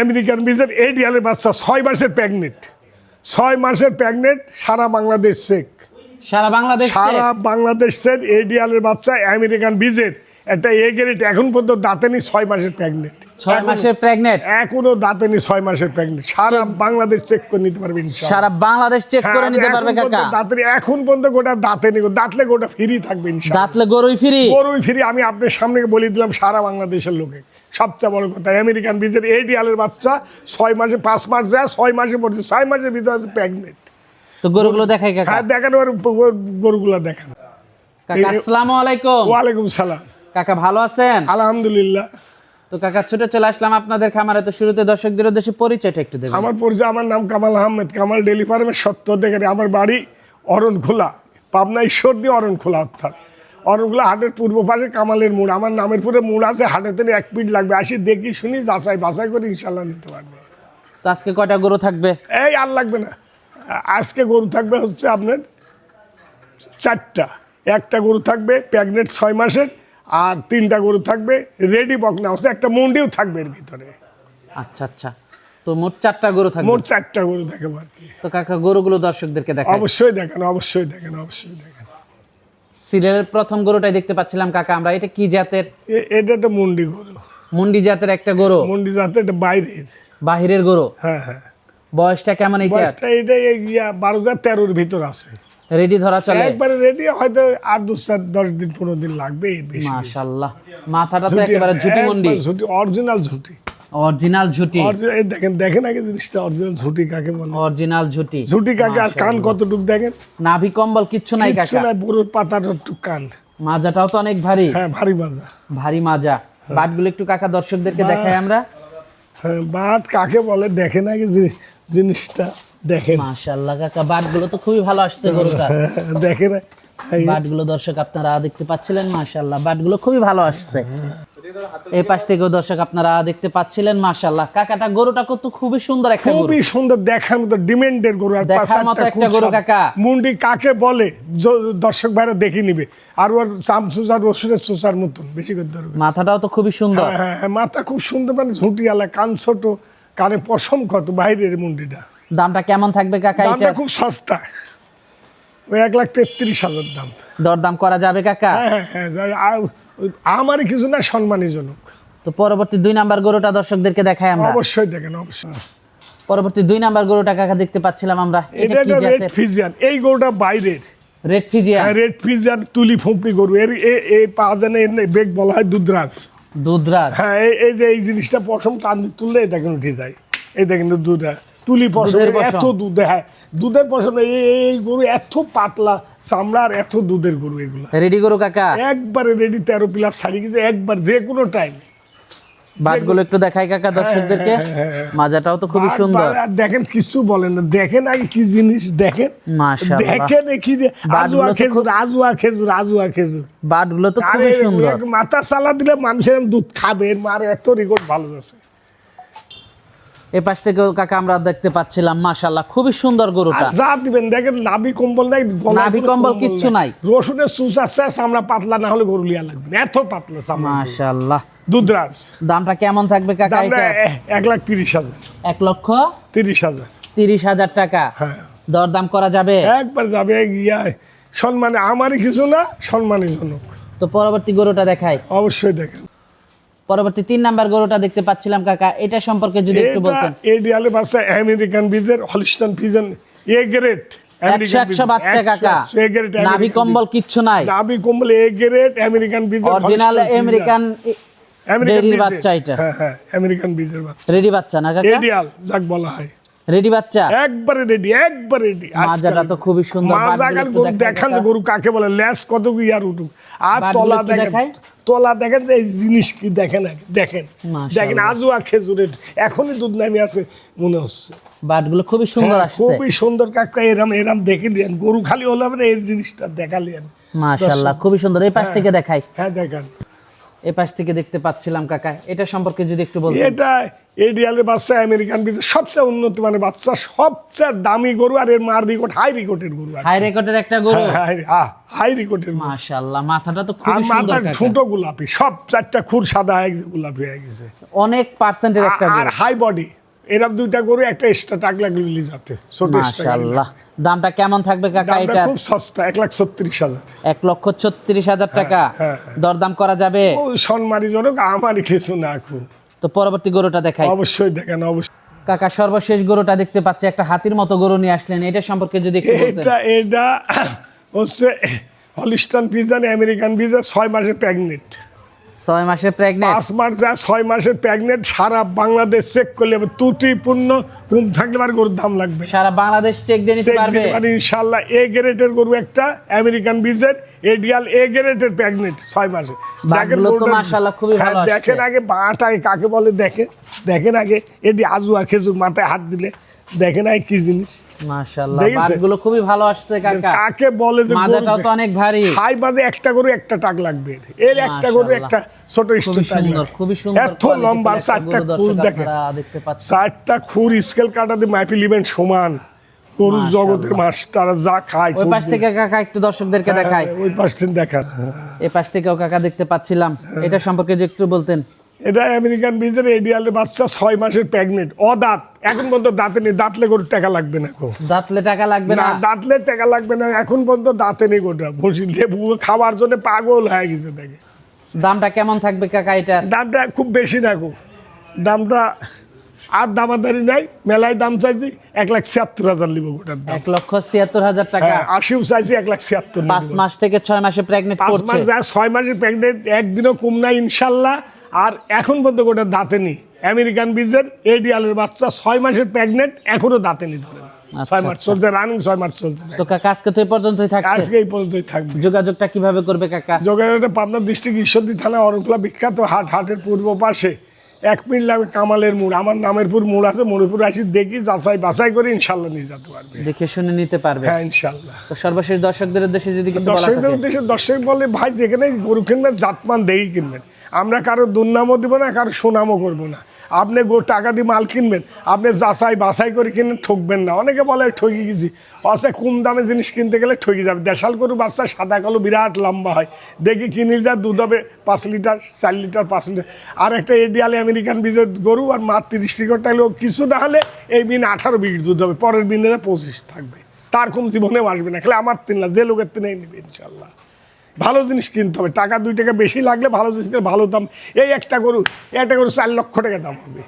American বীজের এডিয়ালের বাচ্চা 6 মাসের প্রেগনেন্ট, 6 মাসের প্রেগনেন্ট, সারা বাংলাদেশ চেক, সারা বাংলাদেশের এডিয়ালের বাচ্চা আমেরিকান বীজের একটা এ গ্রেড, এখন পর্যন্ত দাঁতেনি 6 মাসের প্রেগনেন্ট, 6 মাসের প্রেগনেন্ট, এখনো দাঁতেনি 6 মাসের প্রেগনেন্ট। সারা বাংলাদেশ চেক করে নিতে পারবে ইনশাআল্লাহ, সারা বাংলাদেশ চেক করে নিতে পারবে কাকা। দাঁতেনি এখন পর্যন্ত গোটা দাঁতেনি, দাঁতলে গোটা ফ্রি থাকবে ইনশাআল্লাহ, দাঁতলে গরুই ফ্রি, গরুই ফ্রি। আমি আপনার সামনে বলে দিলাম সারা বাংলাদেশের লোকে সবচেয়ে বড় কথা, আমেরিকান বীজের এডিয়ালের বাচ্চা 6 মাসে, 5 মাস যায়, 6 মাসে পড়ছে, 6 মাসের ভিতরে আছে প্রেগনেন্ট। তো গরুগুলো দেখাই কাকা। হ্যাঁ দেখেন, ওর গরুগুলো দেখেন। কাকা আসসালামু আলাইকুম। ওয়ালাইকুম সালাম। কাকা ভালো আছেন? আলহামদুলিল্লাহ। তো কাকা ছুটে চলে আসলাম আপনাদের খামারে। তো শুরুতে দর্শকদের উদ্দেশ্যে পরিচয়টা একটু দেবেন। আমার পরিচয়, আমার নাম কামাল আহমেদ, কামাল ডেলি ফার্মের সত্য দেখে। আমার বাড়ি অরণখোলা, পাবনা ঈশ্বরদী অরণখোলা, অর্থাৎ অরণখোলা হাটের পূর্ব পাশে কামালের মোড়। আমার নামের পুরো মোড় আছে, হাটের থেকে 1 মিনিট লাগবে। আসি দেখি শুনি যাচাই বাছাই করে ইনশাল্লাহ নিতে পারবে। তো আজকে কয়টা গরু থাকবে? এই আর লাগবে না, আজকে গরু থাকবে হচ্ছে আপনার 4টা। একটা গরু থাকবে প্রেগনেন্ট 6 মাসের, আর 3টা গরু থাকবে রেডি বকনা হচ্ছে, একটা মুন্ডিও থাকবে এর ভিতরে। আচ্ছা আচ্ছা, তো মোট 4টা গরু থাকবে। মোট 4টা গরু থাকবে আর কি। তো কাকা গরুগুলো দর্শকদেরকে দেখাই। অবশ্যই দেখেন, অবশ্যই দেখেন, অবশ্যই দেখেন। সিরিয়ালের প্রথম গরুটাই দেখতে পাচ্ছিলাম কাকা আমরা। এটা কি জাতের? এটা একটা মুন্ডি গরু, মুন্ডি জাতের একটা গরু। মুন্ডি জাতের, এটা বাইরের, বাহিরের গরু। হ্যাঁ হ্যাঁ। বয়সটা কেমন? এটা 12,013 ভিতর আছে, রেডি ধরা চলে? একবারে রেডি, হয়তো আর 10 দিন 15 দিন লাগবে। মাশাআল্লাহ, মাথাটা তো একেবারে ঝুটি মুন্ডি, অরিজিনাল ঝুটি, অরিজিনাল ঝুটি। দেখেন দেখেন আগে জিনিসটা, অরিজিনাল ঝুটি কাকে বলে, অরিজিনাল ঝুটি। ঝুটি কাকে। আর কান কতটুক দেখেন, নাভি কম্বল কিচ্ছু নাই কাকা, পুরোর পাতার টুক কান। মাজাটাও তো অনেক ভারী। হ্যাঁ ভারী মাজা, ভারী মাজা। বাটগুলো একটু কাকা দর্শকদেরকে দেখাই আমরা। হ্যাঁ বাট কাকে বলে দেখেন আগে জিনিসটা দেখেন। মাশাআল্লাহ কাকা, বাটগুলো তো খুবই ভালো আসছে গরুটা। দেখেন বাটগুলো দর্শক আপনারা দেখতে পাচ্ছিলেন, মাশাআল্লাহ বাটগুলো খুবই ভালো আসছে। এই পাশ থেকেও দর্শক আপনারা দেখতে পাচ্ছিলেন, মাশাআল্লাহ। কাকাটা গরুটা কত খুবই সুন্দর একটা গরু, খুবই সুন্দর, দেখার মতো ডিমান্ডের গরু, আর দেখার মতো একটা গরু কাকা। মুন্ডি কাকে বলে দর্শক ভাইরা দেখে নিবে। আর ওর চামচুচার রসুনের চোচার মতন, বেশি করে ধরবে। মাথাটাও তো খুবই সুন্দর। হ্যাঁ হ্যাঁ, মাথা খুব সুন্দর, মানে ঝুঁটিয়ালা, কান ছোট, কানে পশম কত, বাইরের মুন্ডিটা। দামটা কেমন থাকবে কাকা? দামটা খুব সস্তা, ওই 1,33,000 দাম। দরদাম করা যাবে কাকা? হ্যাঁ হ্যাঁ হ্যাঁ, আমারই কিছু না, সম্মানীজনক। তো পরবর্তী 2 নাম্বার গরুটা দর্শকদেরকে দেখাই আমরা। অবশ্যই দেখেন, অবশ্যই। পরবর্তী 2 নাম্বার গরুটা কাকা দেখতে পাচ্ছিলাম আমরা। এটা কি রেড জাতের? ফিজিয়ান, এই গরুটা বাইরের। Red Friesian. রেড ফিজিয়ান তুলি ফুঁপড়ি গরু, এই পাওয়া যায় না, এর বেগ বলা হয় দুধরাজ। দুধরাজ। হ্যাঁ, এই যে এই জিনিসটা পশম টান দিয়ে তুললে দেখেন উঠে যায়। এই দেখেন দুধরাজ, তুলি পশম, এত দুধ। হ্যাঁ দুধের পশম, এই গরু এত পাতলা চামড়ার, এত দুধের গরু এগুলো। রেডি গরু কাকা, একবারে রেডি, 13 প্লাস ছাড়ি গেছে একবার, যে কোনো টাইম। বাটগুলো একটু দেখাই কাকা দর্শকদেরকে। মাজাটাও তো খুবই সুন্দর। দেখেন কিছু বলেন না, দেখেন আগে কি জিনিস দেখেন, মাশাআল্লাহ। দেখেন কি আজুয়া খেজুর, আজুয়া খেজুর, আজুয়া খেজুর। বাটগুলো তো খুবই সুন্দর। মাথা চালা দিলে মানুষের দুধ খাবে, মার এত রেকর্ড ভালো আছে। এই পাশ থেকেও কাকা আমরা দেখতে পাচ্ছিলাম, মাশাআল্লাহ খুবই সুন্দর গরুটা। যা দিবেন দেখেন, নাভি কম্বল নাই, নাভি কম্বল কিচ্ছু নাই। রসুনের চুচ আছে, চামড়া পাতলা না হলে গরু লিয়া লাগবে, এত পাতলা চামড়া। মাশাআল্লাহ। দুধরাজ। দামটা কেমন থাকবে কাকা? এটা 1,30,000। 1,30,000 টাকা। হ্যাঁ, দরদাম করা যাবে? একবার যাবে সম্মানে, আমারই কিছু না, সম্মানের জনক। তো পরবর্তী গরুটা দেখাই। অবশ্যই দেখেন। পরবর্তী 3 নাম্বার গরুটা দেখতে পাচ্ছিলাম কাকা, এটা সম্পর্কে যদি একটু বলতেন। এডিয়ালে বাচ্চা আমেরিকান বীজের হলিস্টান ফিজিয়ান, এ গ্রেড। 100 বাচ্চা কাকা, নাভি কম্বল কিচ্ছু নাই, নাভি কম্বল এ গ্রেড আমেরিকান বীজের, অরিজিনাল আমেরিকান ডেরির বাচ্চা এটা। হ্যাঁ হ্যাঁ, আমেরিকান বীজের বাচ্চা, রেডি বাচ্চা না কাকা? এডিয়াল যাক বলা হয়, রেডি বাচ্চা, একবারে রেডি, একবারে রেডি। মাজাটা তো খুবই সুন্দর। মাজাগাল গরু দেখান, গরু কাকে বলে, লেস কত ইয়ার উঠুক, আর তলা দেখেন, তলা দেখেন, এই জিনিস কি দেখেন, দেখেন দেখেন, আজুয়া খেজুরের এখনই দুধ নামে আছে মনে হচ্ছে। বাটগুলো খুবই সুন্দর আসছে, খুবই সুন্দর কাকা। এরাম এরাম দেখে নিয়েন, গরু খালি হলো না, এই জিনিসটা দেখালিয়েন। মাশাআল্লাহ খুবই সুন্দর। এই পাশ থেকে দেখাই। হ্যাঁ দেখেন, এই পাশ থেকে দেখতে পাচ্ছিলাম কাকা, এটা সম্পর্কে যদি একটু বলতেন। এটা এডিয়ালের বাচ্চা, আমেরিকান বিটের সবচেয়ে উন্নত মানের বাচ্চা, সবচেয়ে দামি গরু, আর এর মার রেকর্ড হাই রেকর্ডের গরু। হাই রেকর্ডের একটা গরু, হাই রেকর্ডের। মাশাআল্লাহ, মাথাটা তো খুব আর সুন্দর মাথার কাকা, ঠোঁটো গোলাপি, সব চারটা খুর সাদা হয়ে গেছে, গোলাপি হয়ে গেছে, অনেক পার্সেন্টের একটা আর গরু। High body. এরকম দুইটা গরু, একটা এক্সট্রা টাকলা গলি যাতে ছোট extra মাশাআল্লাহ। দামটা কেমন থাকবে কাকা দামটা এটা? খুব সস্তা, 1,36,000। 1,36,000 টাকা। হ্যাঁ। দরদাম করা যাবে? ও সম্মানী জনক, আমারই কিছু না খুব। তো পরবর্তী গরুটা দেখাই অবশ্যই দেখেন, অবশ্যই। কাকা। সর্বশেষ গরুটা দেখতে পাচ্ছি, একটা হাতির মতো গরু নিয়ে আসলেন, এটা সম্পর্কে যদি একটু বলতেন। এটা হচ্ছে হলিস্টান ফ্রিজিয়ান আমেরিকান ফ্রিজিয়ান, 6 মাসের প্রেগনেন্ট। 6 মাসের প্রেগনেন্ট? 5 মাস যা 6 মাসের প্রেগনেন্ট, সারা বাংলাদেশ চেক করলে ত্রুটিপূর্ণ কম থাকলে আর গরুর দাম লাগবে। সারা বাংলাদেশ চেক দিয়ে নিতে পারবে ইনশাআল্লাহ। এ গ্রেডের গরু একটা, আমেরিকান ফ্রিজিয়ান এডিয়াল এ গ্রেডের প্রেগনেন্ট, 6 মাসে। বাটগুলো তো মাশাআল্লাহ খুবই ভালো আসছে। দেখেন আগে বাটা কাকে বলে, দেখেন আগে এটি আজুয়া খেজুর, মাথায় হাত দিলে দেখেন আগে কি জিনিস। মাশাআল্লাহ, বাটগুলো খুবই ভালো আসছে কাকা। কাকে বলে যে মাজাটাও তো অনেক ভারী। হাই বাদে একটা গরু একটা টাক লাগবে, এর একটা গরু একটা ছোট খুবই সুন্দর, খুবই সুন্দর। এত লম্বা, 4টা খুর দেখেন, দেখতে পাচ্ছেন 4টা খুর স্কেল কাটাতে মাইপিল ইভেন্ট সমান। গরু জগতের মাস্টার যা খায়। ওই পাশ থেকে কাকা একটু দর্শকদেরকে দেখায়, ওই পাশ থেকে দেখান। এই পাশ থেকেও কাকা দেখতে পাচ্ছিলাম, এটা সম্পর্কে যে একটু বলতেন। এটা আমেরিকান বিজের এডিয়ালের বাচ্চা, 6 মাসের প্রেগনেন্ট, অদাঁত, এখন পর্যন্ত দাঁতে নেই। দাঁতলে গরুর টাকা লাগবে না, দাঁতলে টাকা লাগবে না? দাঁতলে টাকা লাগবে না, এখন পর্যন্ত দাঁতে নেই গোটা। ভুসি লেবু খাওয়ার জন্য পাগল হয়ে গেছে দেখে। দামটা কেমন থাকবে কাকা এটা? দামটা খুব বেশি না, দামটা আর দামাদারি নাই, মেলায় দাম চাইছি 1,76,000 নিব গোটার দাম। 1,76,000 টাকা? 80ও চাইছি, 1,76,000। 5 মাস থেকে 6 মাসে প্রেগনেন্ট 5 করছে। মাস যা 6 মাসের প্রেগনেন্ট, একদিনও কম নাই ইনশাল্লাহ। আর এখন পর্যন্ত গোটা দাঁতে নেই। আমেরিকান বিজের এডিয়ালের বাচ্চা, 6 মাসের প্রেগনেন্ট, এখনো দাঁতে নেই ধরেন। 6 মাস চলছে, রানিং 6 মাস চলছে। তো কাকা আজকে তো এই পর্যন্তই থাকছে? আজকে এই পর্যন্তই থাকবে। যোগাযোগটা কিভাবে করবে কাকা? যোগাযোগটা পাবনা ডিস্ট্রিক্ট ঈশ্বরদী থানা অরণখোলা বিখ্যাত হাট, হাটের পূর্ব পাশে 1 মিনিট লাগবে কামালের মোড়। আমার নামেরপুর মোড় আছে, মোড়েপুর আসি দেখি, যাচাই বাছাই করে ইনশাল্লাহ নিয়ে যেতে পারবে, দেখে শুনে নিতে পারবে। হ্যাঁ ইনশাল্লাহ। তো সর্বশেষ দর্শকদের উদ্দেশ্যে যদি কিছু বলা দর্শকদের থাকে। উদ্দেশ্যে দর্শক বলে, ভাই যেখানে গরু কিনবেন জাতমান দেখি কিনবেন। আমরা কারো দুর্নামও দিব না, কারো সুনামও করবো না। আপনি টাকা দিয়ে মাল কিনবেন, আপনি যাচাই বাছাই করে কিনবেন, ঠকবেন না। অনেকে বলে ঠকি গেছি, অসে কম দামে জিনিস কিনতে গেলে ঠকে যাবে। দেশাল গরু বাচ্চা সাদা কালো বিরাট লম্বা হয়, দেখি কিনে যা দুধ হবে 5 লিটার, 4 লিটার, 5 লিটার। আর একটা এডিয়ালে আমেরিকান বিজের গরু, আর মাত্র 30 লিটার টাইলে কিছু না হলে এই বিন 18 বিট দুধ হবে, পরের বিনে 25 থাকবে। তার কম জীবনেও আসবে না, খেলে আমার 3 লাখ, যে লোকের 3 নেবে ইনশাল্লাহ। ভালো জিনিস কিনতে হবে, টাকা 2 টাকা বেশি লাগলে ভালো জিনিস, ভালো দাম। এই একটা গরু 4 লক্ষ টাকা দাম হবে,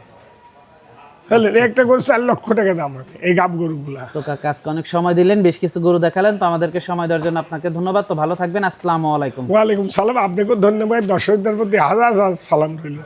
বুঝলেন? একটা গরু 4 লক্ষ টাকা দাম হবে এই গাব গরুগুলা। তো কাকা আজকে অনেক সময় দিলেন, বেশ কিছু গরু দেখালেন, তো আমাদেরকে সময় দেওয়ার জন্য আপনাকে ধন্যবাদ। তো ভালো থাকবেন, আসসালামু আলাইকুম। ওয়ালাইকুম সালাম। আপনাকেও ধন্যবাদ। দর্শকদের প্রতি হাজার হাজার সালাম রইল।